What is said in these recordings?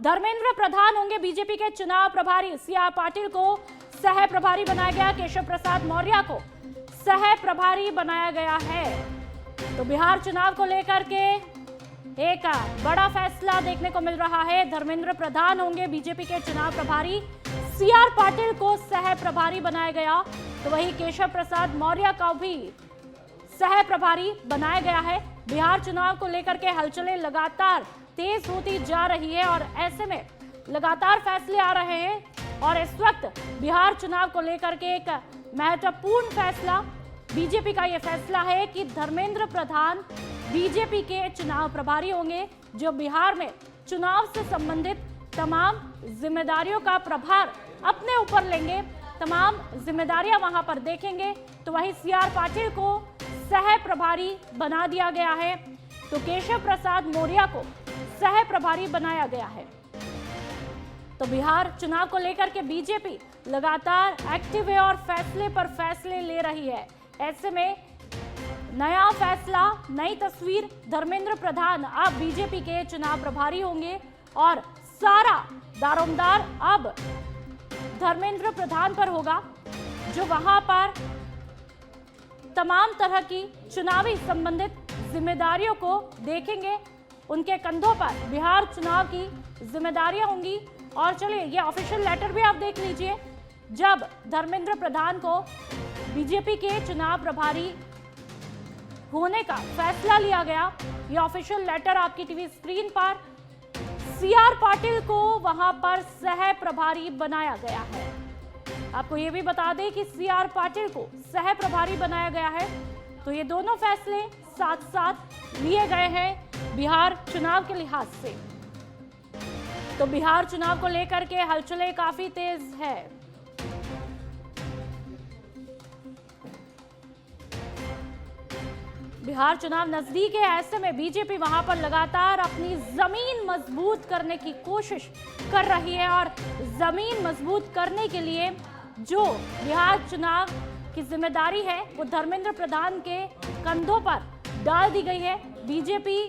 धर्मेंद्र प्रधान होंगे बीजेपी के चुनाव प्रभारी। सीआर पाटिल को सह प्रभारी बनाया गया। केशव प्रसाद मौर्य को सह प्रभारी बनाया गया है। तो बिहार चुनाव को लेकर के एक बड़ा फैसला देखने को मिल रहा है। धर्मेंद्र प्रधान होंगे बीजेपी के चुनाव प्रभारी। सीआर पाटिल को सह प्रभारी बनाया गया। तो वही केशव प्रसाद मौर्य का भी सह प्रभारी बनाया गया है। बिहार चुनाव को लेकर के हलचलें लगातार तेज होती जा रही है और ऐसे में लगातार फैसले आ रहे हैं और इस वक्त बिहार चुनाव को लेकर के एक महत्वपूर्ण फैसला बीजेपी का यह फैसला है कि धर्मेंद्र प्रधान बीजेपी के चुनाव प्रभारी होंगे, जो बिहार में चुनाव से संबंधित तमाम जिम्मेदारियों का प्रभार अपने ऊपर लेंगे, तमाम जिम्मेदारियां वहां पर देखेंगे। तो वहीं सीआर पाटिल को सह प्रभारी बना दिया गया है, तो केशव प्रसाद मौर्य को सह प्रभारी बनाया गया है। तो बिहार चुनाव को लेकर के बीजेपी लगातार एक्टिव है और फैसले पर फैसले ले रही है। ऐसे में नया फैसला, नई तस्वीर, धर्मेंद्र प्रधान अब बीजेपी के चुनाव प्रभारी होंगे और सारा दारोमदार अब धर्मेंद्र प्रधान पर होगा, जो वहां पर तमाम तरह की चुनावी संबंधित जिम्मेदारियों को देखेंगे। उनके कंधों पर बिहार चुनाव की जिम्मेदारियां होंगी। और चलिए ये ऑफिशियल लेटर भी आप देख लीजिए। जब धर्मेंद्र प्रधान को बीजेपी के चुनाव प्रभारी होने का फैसला लिया गया, ये ऑफिशियल लेटर आपकी टीवी स्क्रीन पर। सीआर पाटिल को वहां पर सह प्रभारी बनाया गया है। आपको ये भी बता दें कि सीआर पाटिल को सह प्रभारी बनाया गया है। तो ये दोनों फैसले साथ साथ लिए गए हैं बिहार चुनाव के लिहाज से। तो बिहार चुनाव को लेकर के हलचलें काफी तेज है। बिहार चुनाव नजदीक है, ऐसे में बीजेपी वहां पर लगातार अपनी जमीन मजबूत करने की कोशिश कर रही है और जमीन मजबूत करने के लिए जो बिहार चुनाव की जिम्मेदारी है वो धर्मेंद्र प्रधान के कंधों पर डाल दी गई है। बीजेपी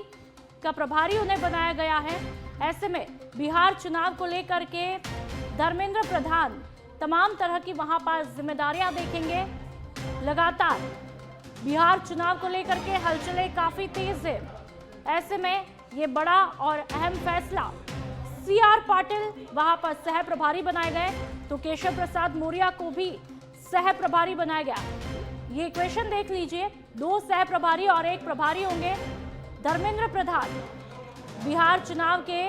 का प्रभारी उन्हें बनाया गया है। ऐसे में बिहार चुनाव को लेकर के धर्मेंद्र प्रधान तमाम तरह की वहां पर जिम्मेदारियां देखेंगे। लगातार बिहार चुनाव को लेकर के हलचलें काफी तेज है। ऐसे में ये बड़ा और अहम फैसला, सीआर पाटिल वहां पर सह प्रभारी बनाए गए, तो केशव प्रसाद मौर्य को भी सह प्रभारी बनाया गया। ये इक्वेशन देख लीजिए, 2 सह प्रभारी और 1 प्रभारी होंगे। धर्मेंद्र प्रधान बिहार चुनाव के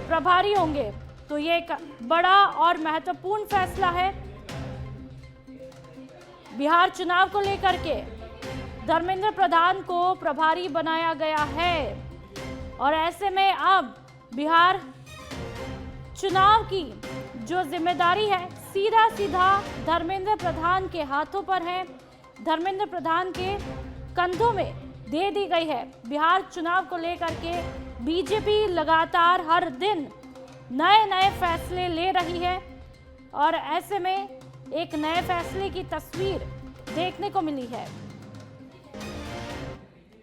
प्रभारी होंगे। तो ये एक बड़ा और महत्वपूर्ण फैसला है बिहार चुनाव को लेकर के। धर्मेंद्र प्रधान को प्रभारी बनाया गया है और ऐसे में अब बिहार चुनाव की जो जिम्मेदारी है सीधा सीधा धर्मेंद्र प्रधान के हाथों पर है, धर्मेंद्र प्रधान के कंधों में दे दी गई है। बिहार चुनाव को लेकर के बीजेपी लगातार हर दिन नए नए फैसले ले रही है और ऐसे में एक नए फैसले की तस्वीर देखने को मिली है।